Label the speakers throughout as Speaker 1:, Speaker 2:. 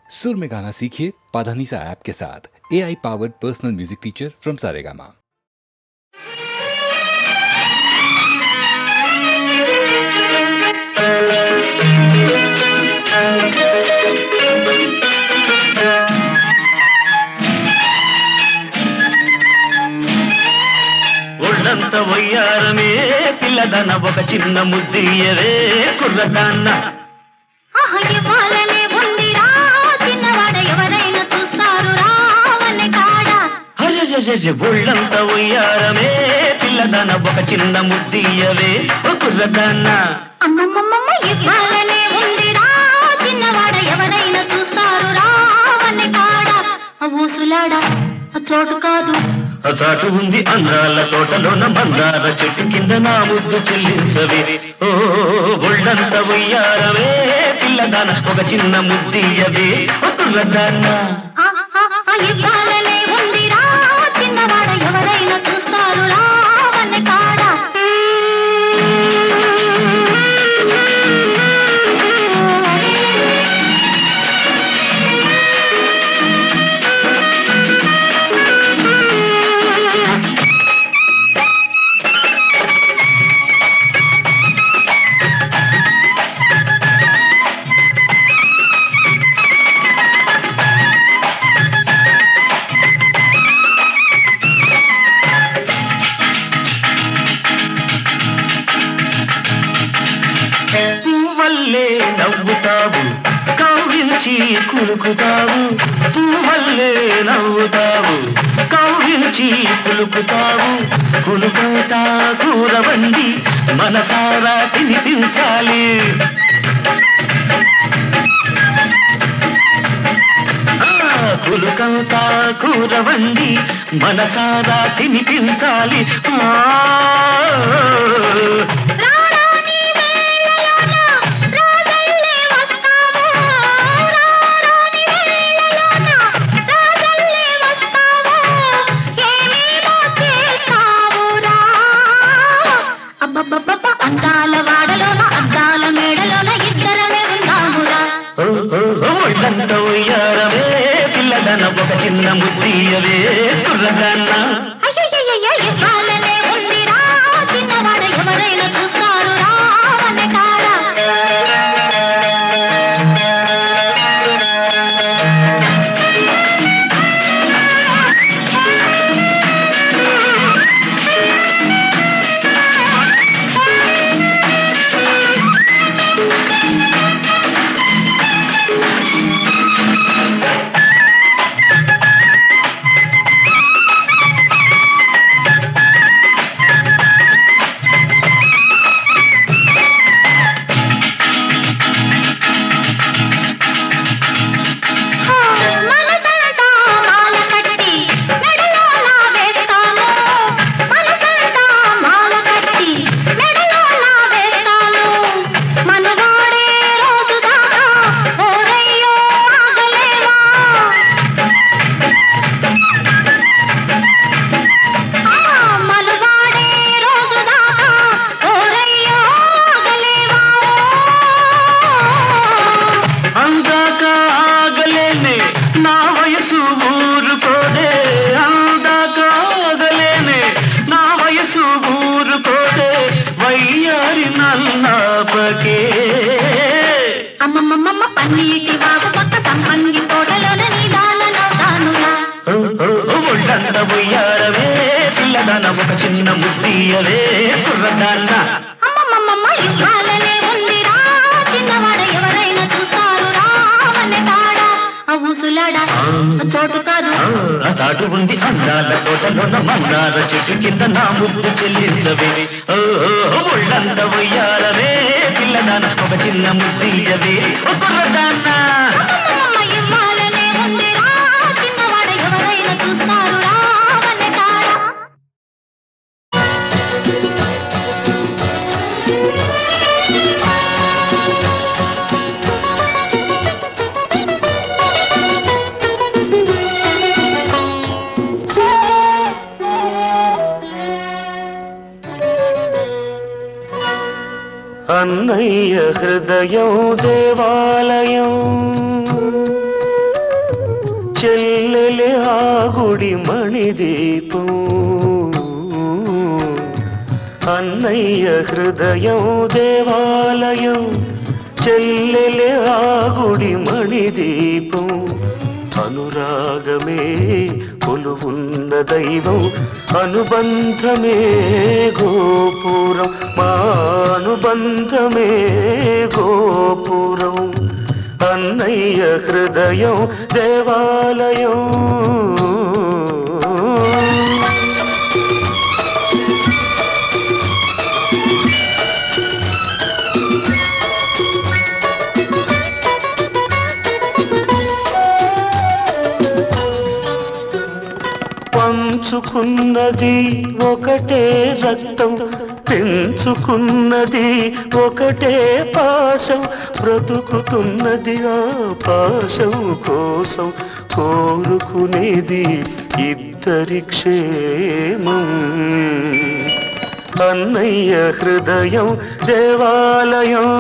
Speaker 1: सुर में गाना सीखिए पाधानीसा ऐप के साथ। AI powered personal music teacher from Saregama.
Speaker 2: ఒళ్ళంత వయ్యారమే పిల్లదన ఒక చిన్న ముద్దియవే కుర్రదాన్న
Speaker 3: ఇవ్వాలనే ఉందిరా చిన్నవాడ ఎవరైనా చూస్తారు రావనే కాడ.
Speaker 2: ఒళ్ళంత వయ్యారమే పిల్లదన ఒక చిన్న ముద్దియవే కుర్రదాన్న
Speaker 3: అమ్మమ్మమ్మ ఇవ్వాలనే ఉందిరా చిన్నవాడ ఎవరైనా చూస్తారు రావనే కాడ. ఊసులాడ చోటు కాదు
Speaker 2: చాటు ఉంది అందాల తోటలోన మందార చెట్టు కింద నా ముద్దు చెల్లించవే ఓ ఒళ్ళంత వయ్యారవే పిల్లదాన ఒక చిన్న ముద్దియవే కుర్రదాన్న
Speaker 3: ఇవ్వాలనే ఉందిరా చిన్నవాడ ఎవరైనా చూస్తారు రావనే కాడ.
Speaker 2: నవ్వుతావు కౌగిలించి కులుకుతావు పువ్వల్లే నవ్వుతావు కౌగిలించి కులుకుతావు కులుకవుతా కూరవండి మనసారా తినిపించాలి కులుకవుతా కూరవండి మనసారా తినిపించాలి
Speaker 3: అందాల వాడలోన అద్దాల మేడలోన ఇద్దరమే ఉన్నామురా.
Speaker 2: ఒళ్ళంత ఉయ్యారవే పిల్లదన ఒక చిన్న ముద్దియవే కుర్రదాన్న
Speaker 3: ఇవ్వాలనే ఉందిరా చిన్నవాడ ఎవరైనా చూస్తారు రావనే కాడ. అమ్మమ్మమ్మ పన్నీటి బాబు పక్క సంపంగి తోటలోన నీదాలనవుతానురా.
Speaker 2: ఒళ్ళంత ఉయ్యారవే పిల్లదాన ఒక చిన్న ముద్దియవే కుర్రదాన్న
Speaker 3: అమ్మమ్మమ్మ ఇవ్వాలనే ఉందిరా చిన్నవాడ ఎవరైనా చూస్తారు రావనే కాడ. ఊసులాడ చోటు కాదు
Speaker 2: చాటు ఉంది అందాల తోటలోన మందార చెట్టు కింద నా ముద్దు చెల్లించవే ఒళ్ళంత ఉయ్యారవే పిల్లదాన ఒక చిన్న ముద్దియవే కుర్రదాన్న
Speaker 3: ఇవ్వాలనే ఉందిరా చిన్నవాడ ఎవరైనా చూస్తారు రావనే కాడ.
Speaker 2: అన్నయ్య హృదయం దేవాలయం
Speaker 4: గుడి మణిదీపం అన్నయ్య హృదయం దేవాలయం చెల్లెలే ఆ గుడి మణిదీపం అనురాగమే కొలువున్న దైవం అనుబంధమే గోపురం మా అనుబంధమే గోపురం అన్నయ్య హృదయం దేవాలయం పంచుకున్నది ఒకటే రక్తం పెంచుకున్నది ఒకటే పాశం బ్రతుకుతున్నది ఆ పాశం కోసం కోరుకునేది ఇద్దరి క్షేమం అన్నయ్య హృదయం దేవాలయం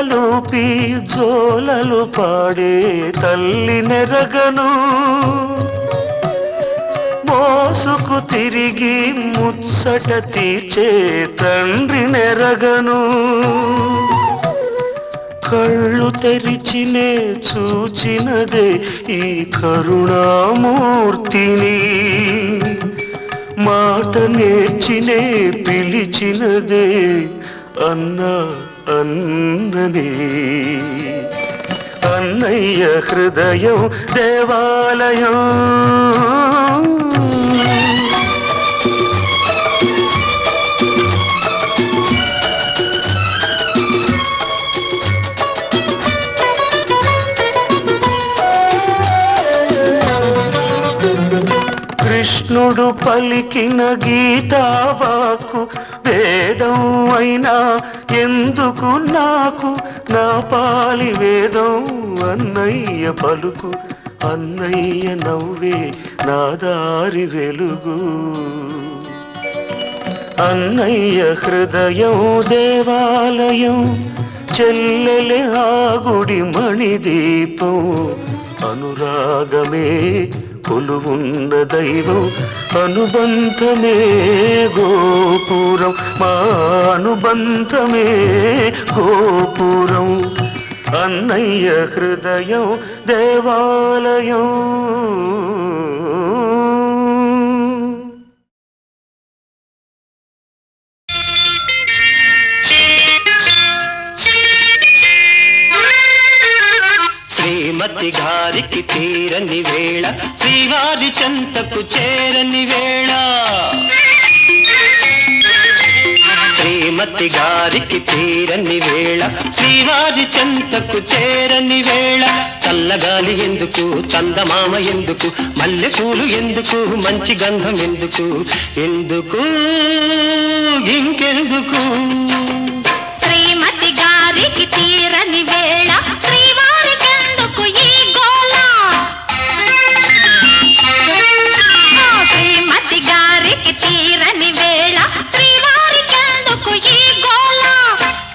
Speaker 4: లూపి జోలలు పాడే తల్లి నెరగను మోసుకు తిరిగి ముచ్చట తీర్చే తండ్రి నెరగను కళ్ళు తెరిచినే చూచినదే ఈ కరుణామూర్తిని మాట నేర్చినే పిలిచినదే అన్నా అన్నని అన్నయ్య హృదయం దేవాలయం కృష్ణుడు పలికిన గీతావాకు వేదం అయినా ఎందుకు నాకు నా పాలి వేదం అన్నయ్య పలుకు అన్నయ్య నవ్వే నా దారి వెలుగు అన్నయ్య హృదయం దేవాలయం చెల్లెలే ఆ గుడి మణిదీపం అనురాగమే కొలువున్న దైవం అనుబంధమే గోపురం మా అనుబంధమే గోపురం అన్నయ్య హృదయం దేవాలయం
Speaker 2: శ్రీమతి గారికి తీరని వేళ శ్రీవారి చెంతకు చేరని వేళ శ్రీమతి గారికి తీరని వేళ శ్రీవారి చెంతకు చేరని వేళ చల్లగాలి ఎందుకు చందమామ ఎందుకు మల్లెపూలు ఎందుకు మంచి గంధం ఎందుకు ఎందుకు ఇంకెందుకు
Speaker 3: శ్రీమతి గారికి తీరని వేళ శ్రీవారికెందుకు ఈ గోళ శ్రీమతి గారికి తీరని వేళ శ్రీవారికెందుకు ఈ గోళ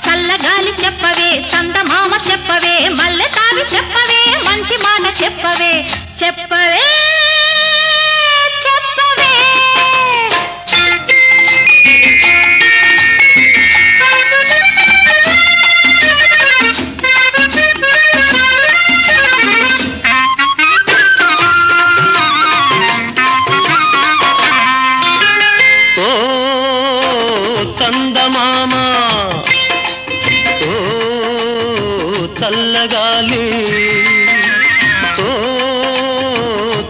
Speaker 3: చల్లగాలి చెప్పవే చందమామ చెప్పవే మల్లె తావి చెప్పవే మంచి మాట చెప్పవే చెప్పవే చెప్పవే
Speaker 2: చల్లగాలి ఓ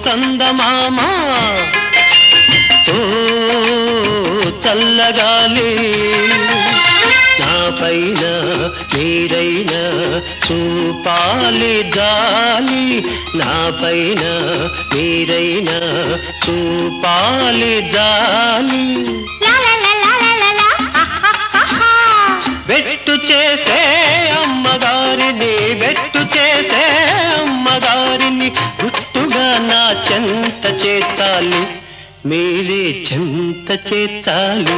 Speaker 2: చందమామ ఓ చల్లగాలి నా పైన మీరైనా చూపాలి జాలి నా పైన మీరైనా చూపాలి జాలి బెట్టు చేసే అమ్మగారిని బెట్టు చేసే
Speaker 4: మీరే చెంత చేర్చాలి.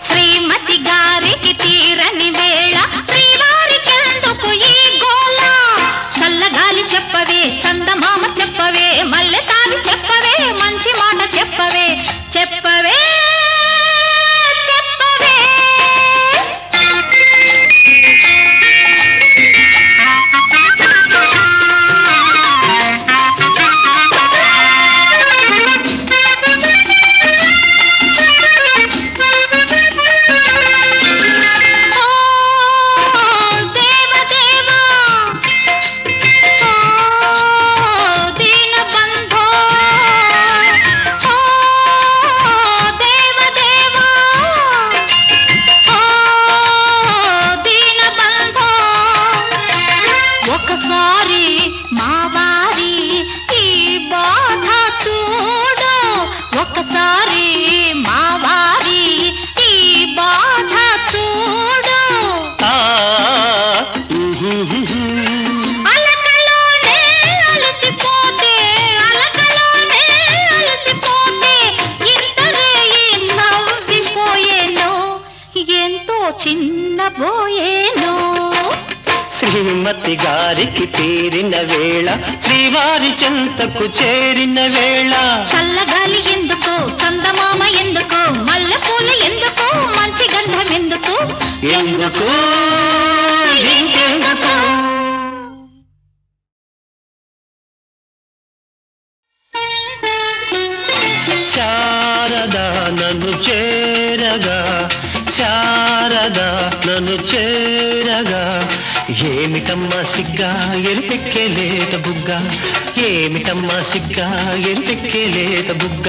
Speaker 3: శ్రీమతి గారికి తీరని వేళ శ్రీవారికెందుకు ఈ గోళ చల్లగాలి చెప్పవే చందమామ చెప్పవే మల్లె తావి చెప్పవే మంచి మాట చెప్పవే చెప్పవే చెప్పవే
Speaker 4: శ్రీమతి గారికి తీరిన వేళ శ్రీవారి చెంతకు చేరిన వేళ
Speaker 3: చల్లగాలి ఎందుకు చందమామ ఎందుకు మల్లెపూలు ఎందుకు మంచి గంధం ఎందుకు
Speaker 4: ఎందుకు ఇంకెందుకు శారదా నన్ను చేరగా శారదా నన్ను చేరగా ఏమిటమ్మా సిగ్గా ఎరిపెక్కేలేత బుగ్గ ఏమిటమ్మా సిగ్గా ఎరిపెక్కేలేత బుగ్గ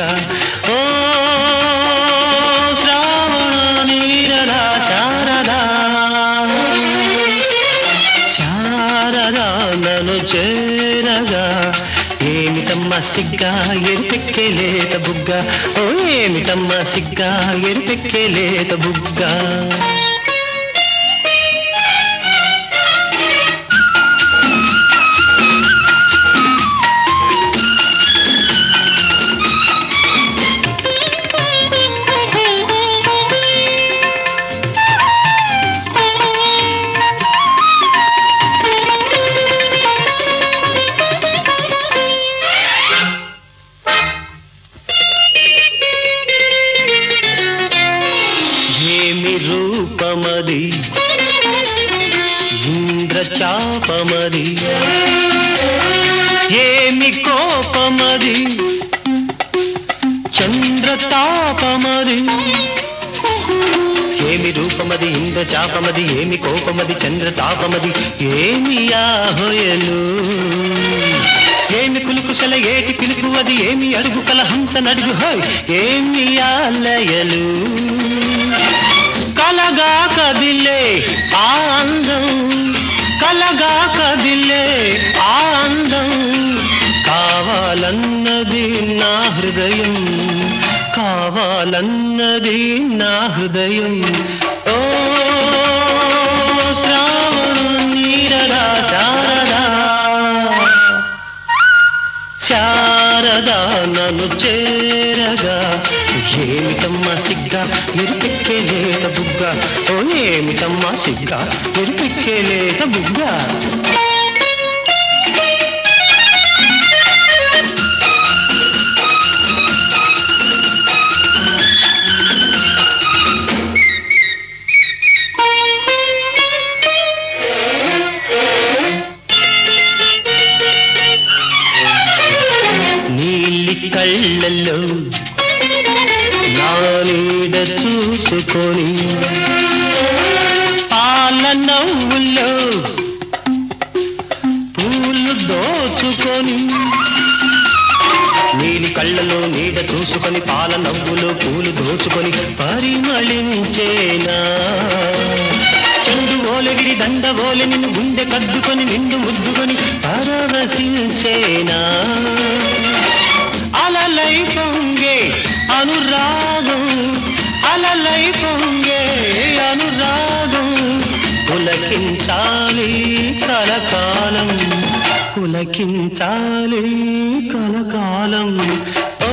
Speaker 4: ఓ శ్రావణ నీరదా శారదా శారదా నన్ను చేరగా ఏమిటమ్మా సిగ్గా ఎరిపెక్కేలేత బుగ్గ ఓ ఏమిటమ్మా సిగ్గా ఎరిపెక్కేలేత బుగ్గ రూపమది ఇంద్రచాపమది ఏమి కోపమది చంద్రతాపమది ఏమి రూపమది ఇంద్రచాపమది ఏమి కోపమది చంద్రతాపమది ఏమి ఆహోయలు ఏమి కులుకుశల ఏటి పిలుపు అది ఏమి అడుగు కల హంస నడుగు హాయ్ ఏమి ఆలయలు కలగా కదిలే ఆ అందం కలగా కదిలే ఆ అందం కావాలన్నది నా హృదయం కావాలన్నది నా హృదయం ఓ శ్రావణ నీరదా శారదా శారదా నన్ను చేరగా ఏమిటమ్మా సిగ్గా ఎరిపెక్కేలేత బుగ్గ ఓ ఏమిటమ్మా సిగ్గా ఎరిపెక్కేలేత బుగ్గ నీలి కళ్ళల్లో నా నీడ చూసుకొని పాల నవ్వుల్లో పూలు దోచుకొని నీలి కళ్ళలో నీడ చూసుకొని పాల నవ్వులో పూలు దోచుకొని పరిమళించేనా చెండు ఓలగిరి దండ ఓలె నిన్ను గుండె కద్దుకొని నిండు ముద్దుకొని పరవశించేనా అలలై పొంగే అనురాగం అలలై పొంగే అనురాగం పులకించాలి కలకాలం పులకించాలి కలకాలం ఓ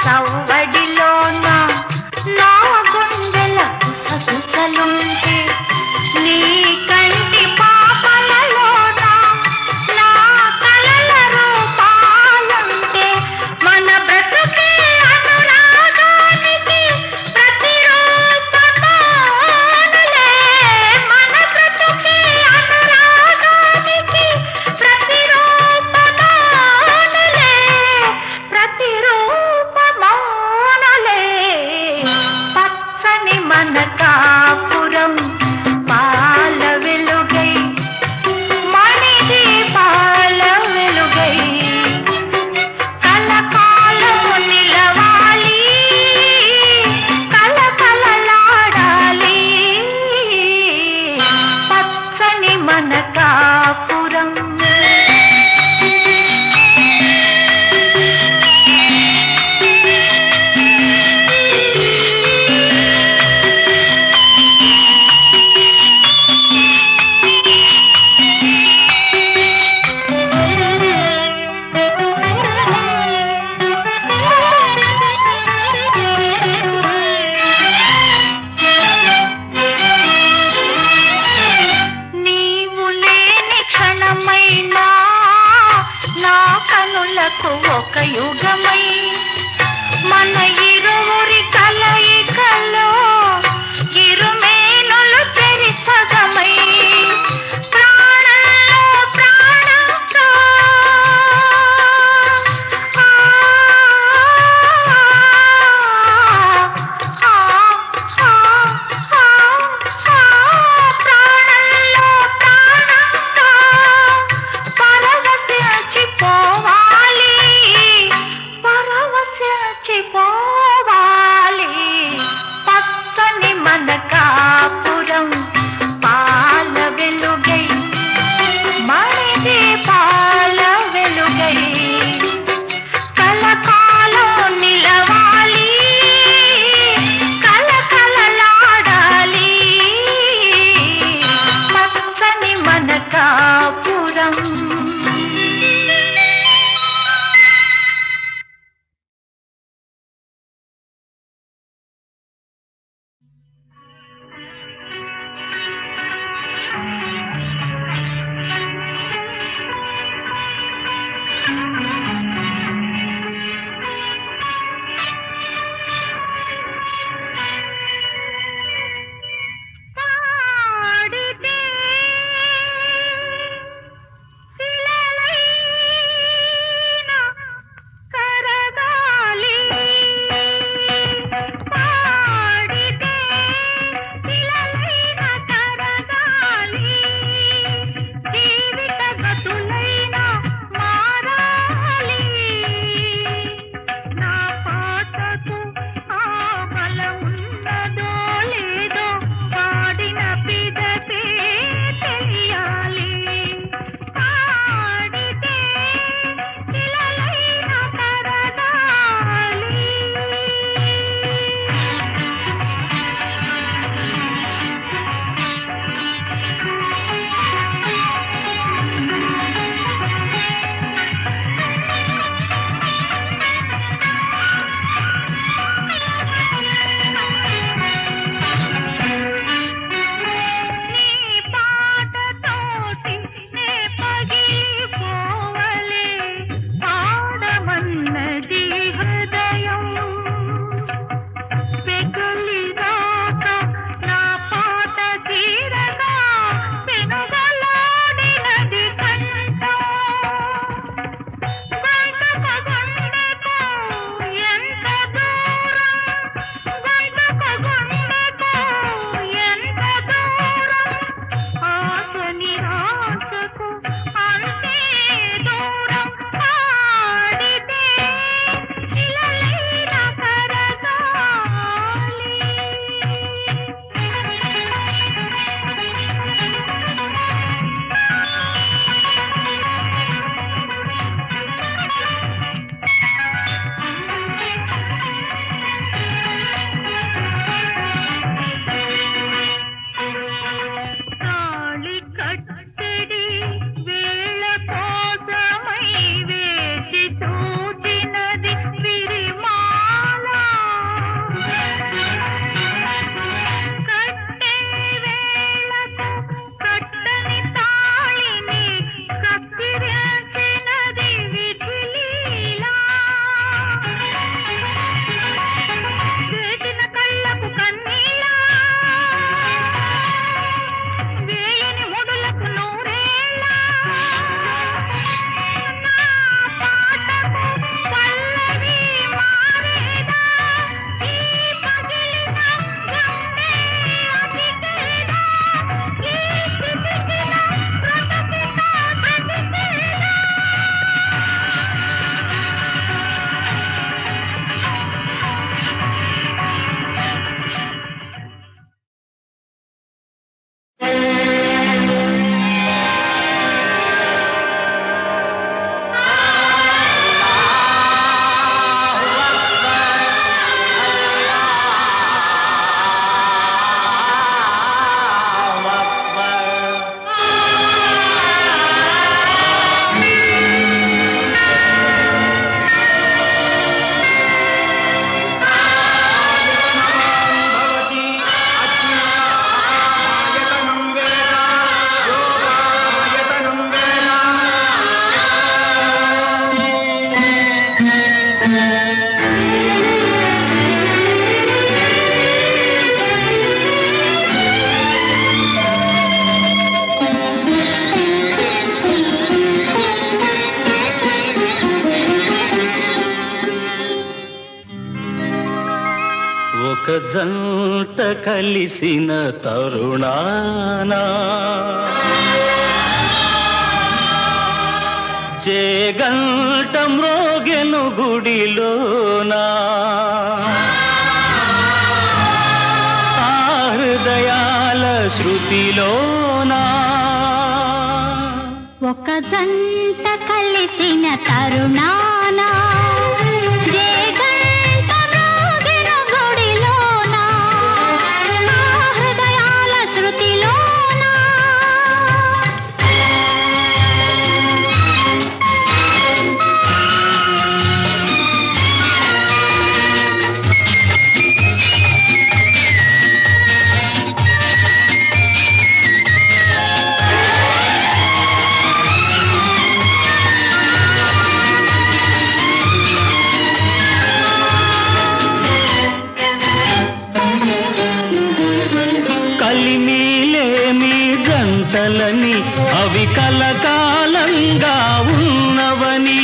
Speaker 3: సవ్వడిలోన నా గుండెల గుసగుసలుంటే నీ కంటి పాపలలోన నా కలల రూపాలుంటే మన బ్రతుకే అనురాగానికి ప్రతిరూపమానులే మన బ్రతుకే అనురాగానికి ప్రతిరూపమానులే ప్రతిరూపమానులే పచ్చని మన కాపురం పాల వెలుగై మణిదీపాల వెలుగై కలకాలం నిలవాలి కలకలలాడాలి పచ్చని మన కాపురం నీవు లేని క్షణమైనా నా కనులకు ఒక యుగమై మన ఇరువురి కలయికలో ఇరుమేనులు చెరిసగమై ప్రాణంలో ప్రాణంతో ప్రాణంలో ప్రాణంతో పరవశించిపోవాలి పరవశించిపోవాలి పచ్చని మన కాపురం పాల వెలుగై మణిదీపాల వెలుగై కలకాలం నిలవాలి కలకలలాడాలి పచ్చని మన కాపురం పాడితే శిలలైన కరగాలి పాడితే శిలలైన కరగాలి జీవిత గతులైన మారాలి
Speaker 2: ఒక జంట కలిసిన తరుణానా చేగంట మ్రోగెను గుడిలోనా ఆ హృదయాల శృతిలోనా
Speaker 3: ఒక జంట కలిసిన తరుణానా
Speaker 2: జంటలని అవి కలకాలంగా ఉన్నవని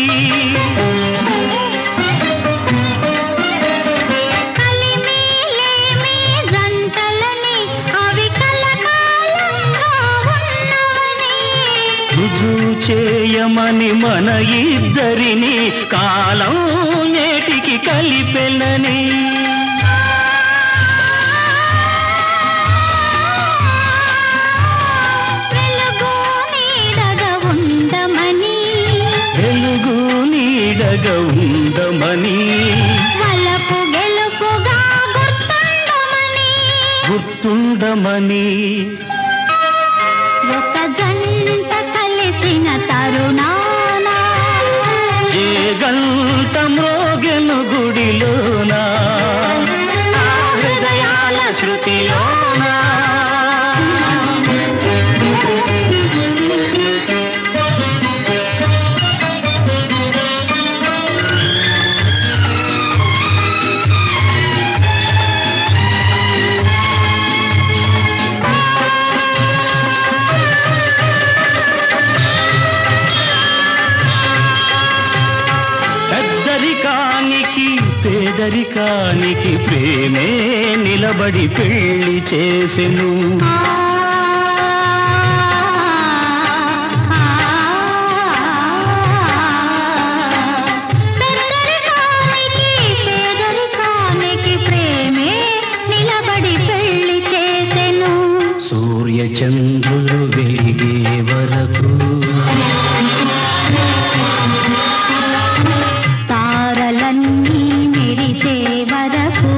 Speaker 2: రుజువు చేయమని మన ఇద్దరిని కాలం నేటికి కలిపెనని ఉండమని
Speaker 3: వలపు గెలుపుగా
Speaker 2: గుర్తుండమని
Speaker 3: ఒక జంట కలిసిన తరుణానా
Speaker 2: ఏ గంట మ్రోగెను గుడిలోనా హృదయాల శృతిలోనా పేదరికానికి ప్రేమే నిలబడి పెళ్లి చేసెను
Speaker 3: పేదరికానికి ప్రేమే నిలబడి పెళ్లి చేసెను
Speaker 2: సూర్య చంద్రులు వెలిగే వరకు
Speaker 3: తారలన్నీ మెరిసే వరకు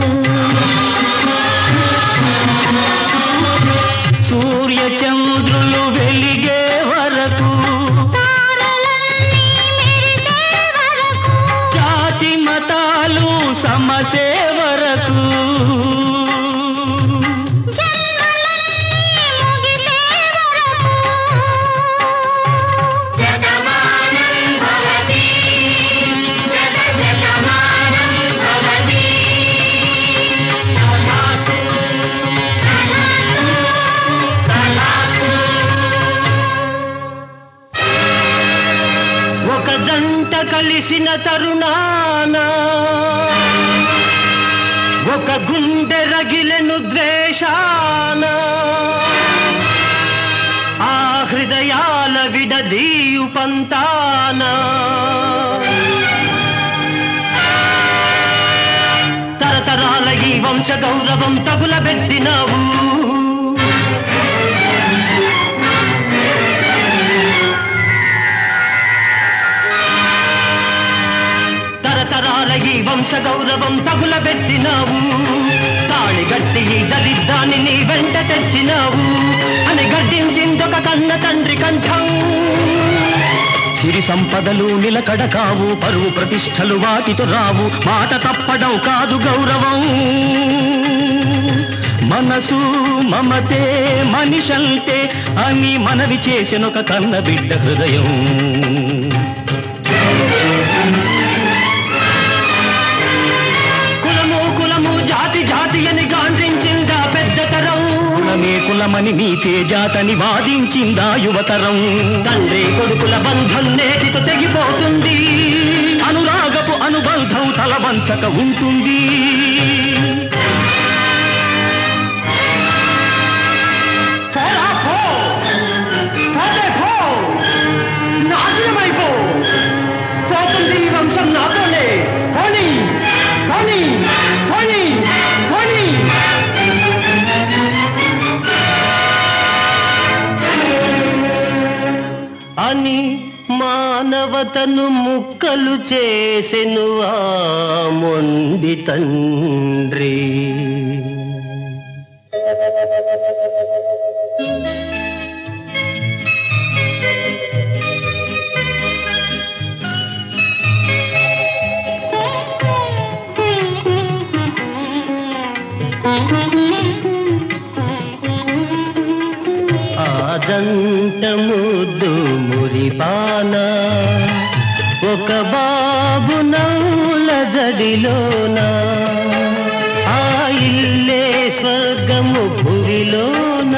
Speaker 2: సూర్య చంద్రులు వెలిగే వరకు జాతి మతాలు సమసే వరకు ఒక జంట కలిసిన తరుణాన ఒక గుండె రగిలెను ద్వేషాన ఆ హృదయాల విడదీయు పంతాన తరతరాల ఈ వంశ గౌరవం తగులబెట్టినావు ఈ వంశ గౌరవం తగులబెట్టినావు తాళిగట్టి ఈ దరిద్రాన్ని నీ వెంట తెచ్చినావు అని గడ్డించిందొక కన్న తండ్రి కంఠం సిరి సంపదలు నిలకడ కావు పరువు ప్రతిష్టలు వాటితో రావు మాట తప్పడం కాదు గౌరవం మనసు మమతే మనిషంతే అని మనవి చేసినొక కన్న బిడ్డ హృదయం బంధమని నీతే జాతని వాదించిందా యువతరం. తండ్రి కొడుకుల బంధం నేటితో తెగిపోతుంది, అనురాగపు అనుబంధం తల వంచక ఉంటుంది. అని మానవతను ముక్కలు చేసెను ఆ మొండి తండ్రి. జంట ముద్దు మురిపాన ఒక బాబు నవ్వుల జడిలోన, ఆ ఇల్లే స్వర్గము భువిలోన.